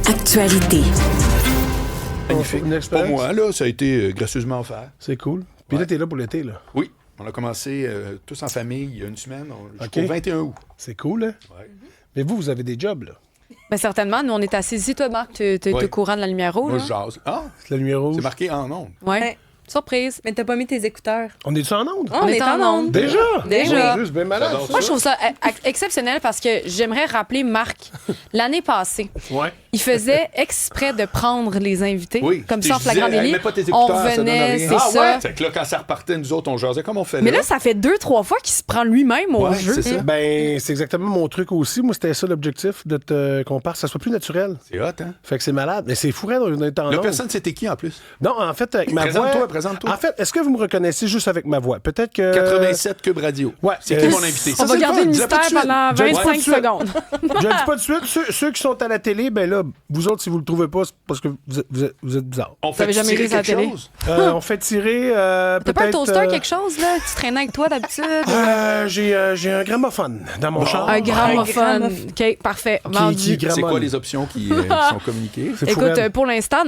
Actualité. Magnifique. Pour moi, là, ça a été gracieusement offert. C'est cool. Puis là, t'es là pour l'été, là. Oui. On a commencé tous en famille il y a une semaine, OK. jusqu'au 21 août. C'est cool, hein? Ouais. Mais vous avez des jobs, là. Ben certainement. Nous, on est assis ici. Toi, Marc, tu es Oui. au courant de la lumière rouge. Moi, je jase. Ah, C'est la lumière rouge. c'est marqué en ondes. Oui. Ouais. Surprise. Mais t'as pas mis tes écouteurs. On est-tu en onde? On est en onde. Déjà? Déjà. Mon Dieu, c'est bien malade, J'adore ça. Moi, je trouve ça exceptionnel parce que j'aimerais rappeler Marc. L'année passée, Ouais. il faisait exprès de prendre les invités. Oui. Comme Tu ça, en sais, je flagrant disais, délit. mets pas tes On écouteurs, ça donne venait, rien. c'est Ah, ça. ouais? C'est que là, quand ça repartait, nous autres, on jasait comme on fait Mais là. là, ça fait 2-3 fois qu'il se prend lui-même au Ouais, jeu. c'est ça. Ben, c'est exactement mon truc aussi. Moi, c'était ça l'objectif, qu'on parte, que ça soit plus naturel. C'est hot, hein? Fait que c'est malade. Mais c'est fou, on est en La onde. personne, c'était qui en plus? Non, en fait, avec ma voix... Présente-toi. En fait, est-ce que vous me reconnaissez juste avec ma voix? Peut-être que... 87 Cube Radio. Ouais. C'est qui mon invité? On va c'est garder le le fun. mystère Dis-le pas de suite. pendant Dis-le pas de 25 suite. secondes. Je le dis pas de suite. Ceux qui sont à la télé, ben là, vous autres, si vous le trouvez pas, c'est parce que vous êtes bizarres. On T'avais fait jamais tirer vu ça à la quelque télé? chose? On fait tirer T'as peut-être... pas un toaster, quelque chose, là? Tu traînais avec toi d'habitude? J'ai un gramophone dans mon char. Un gramophone. gramophone. OK, parfait. Vendu. qui C'est quoi gramophone. les options qui sont communiquées? C'est fou, Écoute, raide. pour l'instant,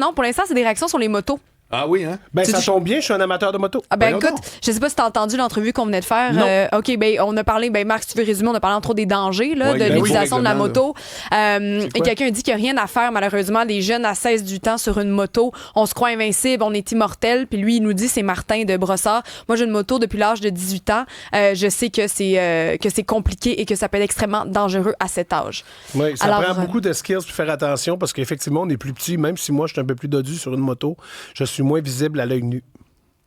c'est des réactions sur les motos. Ah oui, hein? Ben, tu ça dis- tombe bien, je suis un amateur de moto. Ah ben Voyons écoute, donc. je sais pas si t'as entendu l'entrevue qu'on venait de faire. Non. OK, ben on a parlé, ben Marc, si tu veux résumer, on a parlé entre autres des dangers là, Ouais, de ben oui, l'utilisation de la règlement, moto. Et quoi? quelqu'un dit qu'il n'y a rien à faire, malheureusement. Les jeunes à 16 du temps sur une moto, on se croit invincible, on est immortel. Puis lui, il nous dit, c'est Martin de Brossard. Moi, j'ai une moto depuis l'âge de 18 ans. Je sais que c'est compliqué et que ça peut être extrêmement dangereux à cet âge. Oui, ça Alors, prend beaucoup de skills pour faire attention parce qu'effectivement, on est plus petit. Même si moi, je suis un peu plus dodu sur une moto, je suis moins visible à l'œil nu.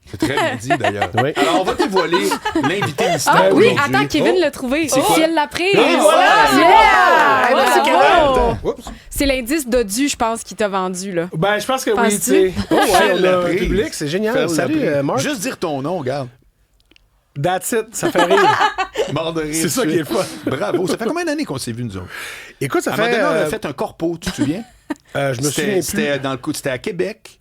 C'est très bien dit, d'ailleurs. Oui. Alors, on va dévoiler l'invité mystère Ah oui, aujourd'hui. attends, Kevin l'a trouvé. C'est quoi? Si elle l'a pris. voilà! Yeah! Hey, Bravo! c'est correct. Oups. C'est l'indice dodu, je pense, qui t'a vendu, là. Ben, je pense que oui, tu Penses-tu? sais. Oh, ouais, Fais on la a un prise. public, c'est génial. Fais la Salut, prise. Marc. Juste dire ton nom, regarde. That's it, ça fait rire. Mort de rire. C'est ça qui est le fun. Bravo. Ça fait combien d'années qu'on s'est vus, nous autres? Écoute, ça À un fait... moment donné, on a fait un corpo, tu te souviens? je me souviens plus. C'était à Québec.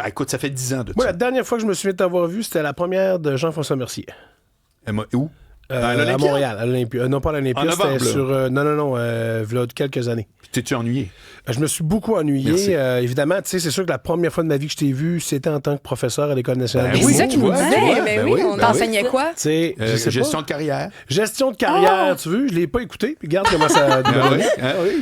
Écoute, ça fait 10 ans de Moi, ça. la dernière fois que je me souviens t'avoir vu, c'était la première de Jean-François Mercier. Où? À À l'Olympia? Montréal, à l'Olympia. Non, pas à l'Olympia, En novembre, c'était là. sur... non, v'là quelques années. T'es-tu ennuyé? Je me suis beaucoup ennuyé. Merci. Évidemment, tu sais, c'est sûr que la première fois de ma vie que je t'ai vu, c'était en tant que professeur à l'École nationale. Ben de oui, l'humour. c'est ça qu'il nous tu vois, disait. tu vois. Ben oui, on T'enseignais quoi? Tu sais, je sais Gestion pas. de carrière. Gestion de carrière, tu veux, je l'ai pas écouté. Puis regarde comment ça a Ah oui, donné.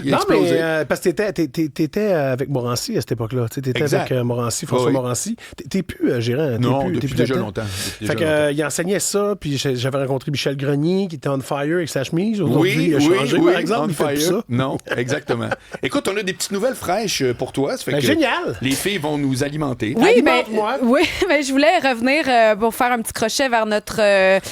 il a Non, explosé. mais parce que t'étais avec Morancy à cette époque-là. Tu étais Exact. avec Morancy, François Oui. Morancy. T'es plus gérant. Non, t'es depuis plus déjà là-dedans. longtemps. Fait que, il enseignait ça, puis j'avais rencontré Michel Grenier qui était on fire avec sa chemise. Aujourd'hui, Oui, il a changé, oui, par exemple. on Il fait plus fire. ça. Non, exactement. Écoute, on a des petites nouvelles fraîches pour toi. Ça fait Ben, que génial! Les filles vont nous alimenter. Oui, ben, Alimente-moi. oui, ben, je voulais revenir pour faire un petit crochet vers notre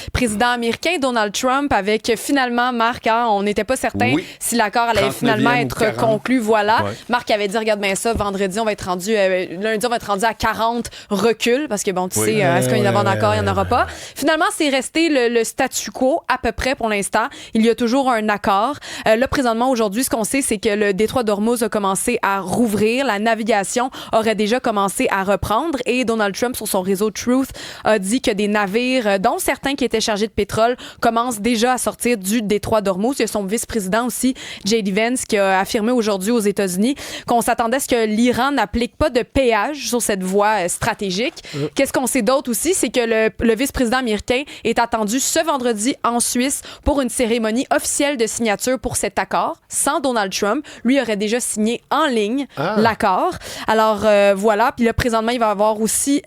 président américain, Donald Trump, avec finalement, Marc, hein, on n'était pas certain Oui. si l'accord allait 39e finalement ou être 40. conclu. Voilà. Ouais. Marc avait dit, regarde bien ça, vendredi, on va être rendu, lundi, on va être rendu à 40 reculs, parce que bon, tu Oui. sais, est-ce qu'il va y avoir un accord, il n'y en aura ouais. pas. Finalement, c'est resté le statu quo, à peu près pour l'instant. Il y a toujours un accord. Là, présentement, aujourd'hui, ce qu'on sait, c'est que le détroit d'Ormuz a commencé à rouvrir. La navigation aurait déjà commencé à reprendre. Et Donald Trump, sur son réseau Truth, a dit que des navires, dont certains qui étaient chargés de pétrole, commencent déjà à sortir du détroit d'Ormuz. Il y a son vice-président aussi, J.D. Vance, qui a affirmé aujourd'hui aux États-Unis qu'on s'attendait à ce que l'Iran n'applique pas de péage sur cette voie stratégique. Qu'est-ce qu'on sait d'autre aussi? C'est que le vice-président américain est attendu ce vendredi en Suisse pour une cérémonie officielle de signature pour cet accord, sans Donald Trump. Lui aurait déjà signé en ligne l'accord. Alors, voilà. Puis là, présentement, il va avoir aussi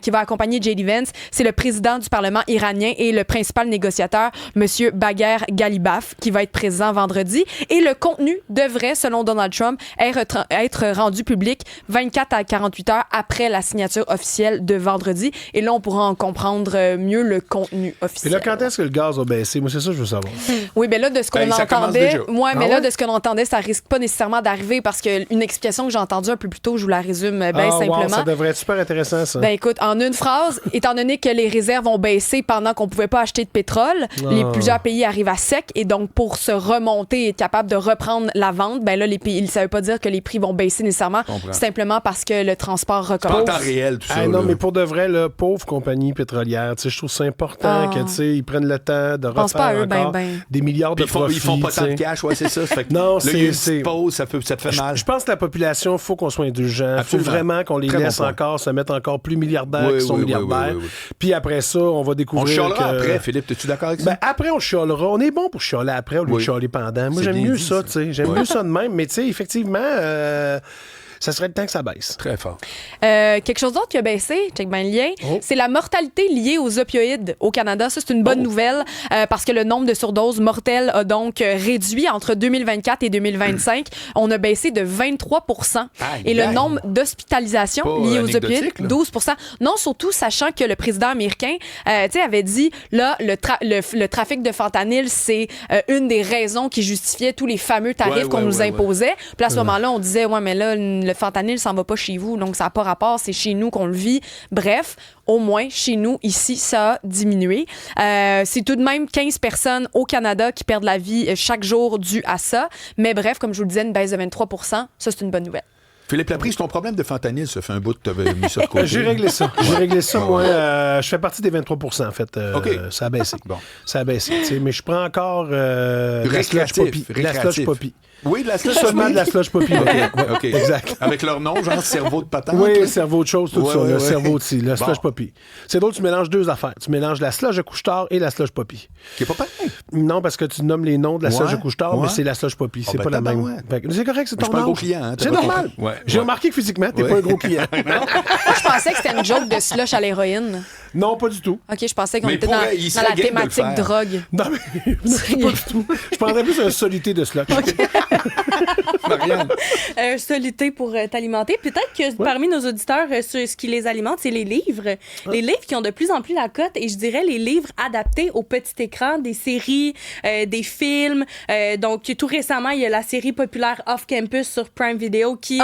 qui va accompagner J.D. Vance. C'est le président du Parlement iranien et le principal négociateur, M. Bagher Ghalibaf, qui va être présent vendredi. Et le contenu devrait, selon Donald Trump, être rendu public 24 à 48 heures après la signature officielle de vendredi. Et là, on pourra en comprendre mieux le contenu Et officiel. là, quand est-ce que le gaz va baisser? Moi, c'est ça que je veux savoir. Oui, mais là, de ce qu'on Ben, ça commence entendait, déjà. mais Ah là, ouais? de ce qu'on entendait, ça risque pas nécessairement d'arriver parce qu'une explication que j'ai entendue un peu plus tôt, je vous la résume bien simplement. Wow, ça devrait être super intéressant, ça. Ben écoute, en une phrase, étant donné que les réserves ont baissé pendant qu'on pouvait pas acheter de pétrole, plusieurs pays arrivent à sec et donc pour se remonter et être capable de reprendre la vente, ben là les pays, ça veut pas dire que les prix vont baisser nécessairement, comprends. simplement parce que le transport Pas en recommence. temps réel, tout ça. Ah non, là. mais pour de vrai, là, pauvre compagnie pétrolière, tu sais, je trouve ça important que, tu sais, ils prennent le temps de Pense pas à refaire eux, encore des milliards de profits. Ils font pas tant de cash, ouais, c'est ça. Fait que non, là, il y a une c'est... petite pause, ça te fait mal. Je pense que la population, il faut qu'on soit indulgent. Il faut vraiment qu'on les laisse encore se mettre encore plus milliardaires qu'ils sont milliardaires. Puis après ça, on va découvrir. On chialera après, Philippe. Es-tu d'accord avec ça? Ben, après, on chialera. On est bon pour chialer après au lieu de chialer pendant. Moi, j'aime mieux ça, tu sais. J'aime mieux ça de même. Mais tu sais, effectivement, ça serait le temps que ça baisse. Très fort. Quelque chose d'autre qui a baissé, check bien le lien, c'est la mortalité liée aux opioïdes au Canada. Ça, c'est une bonne nouvelle parce que le nombre de surdoses mortelles a donc réduit entre 2024 et 2025. On a baissé de 23 et le nombre d'hospitalisations liées aux opioïdes, 12 Non, surtout sachant que le président américain avait dit, là, le trafic de fentanyl, c'est une des raisons qui justifiait tous les fameux tarifs qu'on nous imposait. Puis à ce moment-là, on disait, ouais, mais là, le fentanyl s'en va pas chez vous, donc ça n'a pas rapport, c'est chez nous qu'on le vit. Bref, au moins, chez nous, ici, ça a diminué. C'est tout de même 15 personnes au Canada qui perdent la vie chaque jour dû à ça. Mais bref, comme je vous le disais, une baisse de 23 ça, c'est une bonne nouvelle. Philippe Laprise, ton problème de fentanyl, ça fait un bout que tu avais mis ça de côté. J'ai réglé ça. Moi. Je fais partie des 23 en fait. Ça a baissé. Bon. Ça a baissé. Mais je prends encore la slush poppy. La slush poppy. Oui, de la slush Seulement de la slush poppy. OK. Exact. Avec leur nom, genre cerveau de patate. Oui, cerveau de chose, tout ça. Le cerveau de la slush poppy. C'est drôle, tu mélanges deux affaires. Tu mélanges la slush de couche-tard et la slush poppy. Qui est pas pareil. Non, parce que tu nommes les noms de la slush de couche-tard, mais c'est la slush poppy. C'est pas la même. C'est correct, c'est ton nom. Je suis pas un gros client. C'est normal. J'ai remarqué que physiquement, t'es pas un gros client. Je pensais que c'était une joke de slush à l'héroïne. Non, pas du tout. OK, je pensais qu'on était dans la thématique drogue. Non, mais pas du tout. Je prendrais plus un soluté de slush. Marianne. Soluté pour t'alimenter. Peut-être que parmi nos auditeurs, ce qui les alimente, c'est les livres. Les livres qui ont de plus en plus la cote, et je dirais les livres adaptés au petit écran, des séries, des films. Donc, tout récemment, il y a la série populaire Off Campus sur Prime Video qui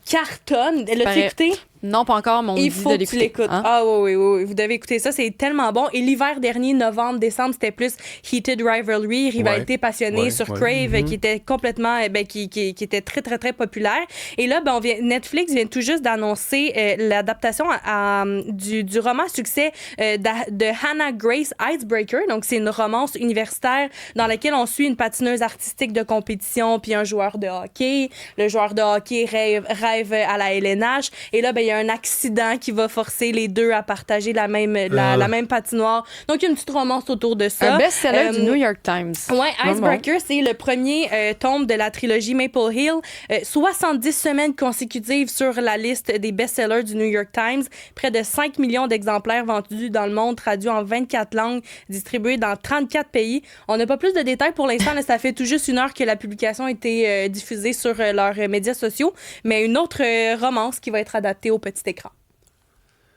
cartonne. L'as-tu écouté? Non, pas encore, mais on il faut que tu l'écoutes. Hein? Ah oui, vous devez écouter ça, c'est tellement bon. Et l'hiver dernier, novembre, décembre, c'était plus Heated Rivalry, rivalité passionnée sur Crave, qui était complètement, qui était très, très, très populaire. Et là, Netflix vient tout juste d'annoncer l'adaptation du roman succès de Hannah Grace Icebreaker. Donc, c'est une romance universitaire dans laquelle on suit une patineuse artistique de compétition puis un joueur de hockey. Le joueur de hockey rêve à la LNH. Et là, il y a un accident qui va forcer les deux à partager la même patinoire. Donc, il y a une petite romance autour de ça. Un best-seller du New York Times. Oui, Icebreaker, c'est le premier tome de la trilogie Maple Hill. 70 semaines consécutives sur la liste des best-sellers du New York Times. Près de 5 millions d'exemplaires vendus dans le monde, traduits en 24 langues, distribués dans 34 pays. On n'a pas plus de détails pour l'instant. Là, ça fait tout juste 1 heure que la publication a été diffusée sur leurs médias sociaux. Mais une autre romance qui va être adaptée au petit écran.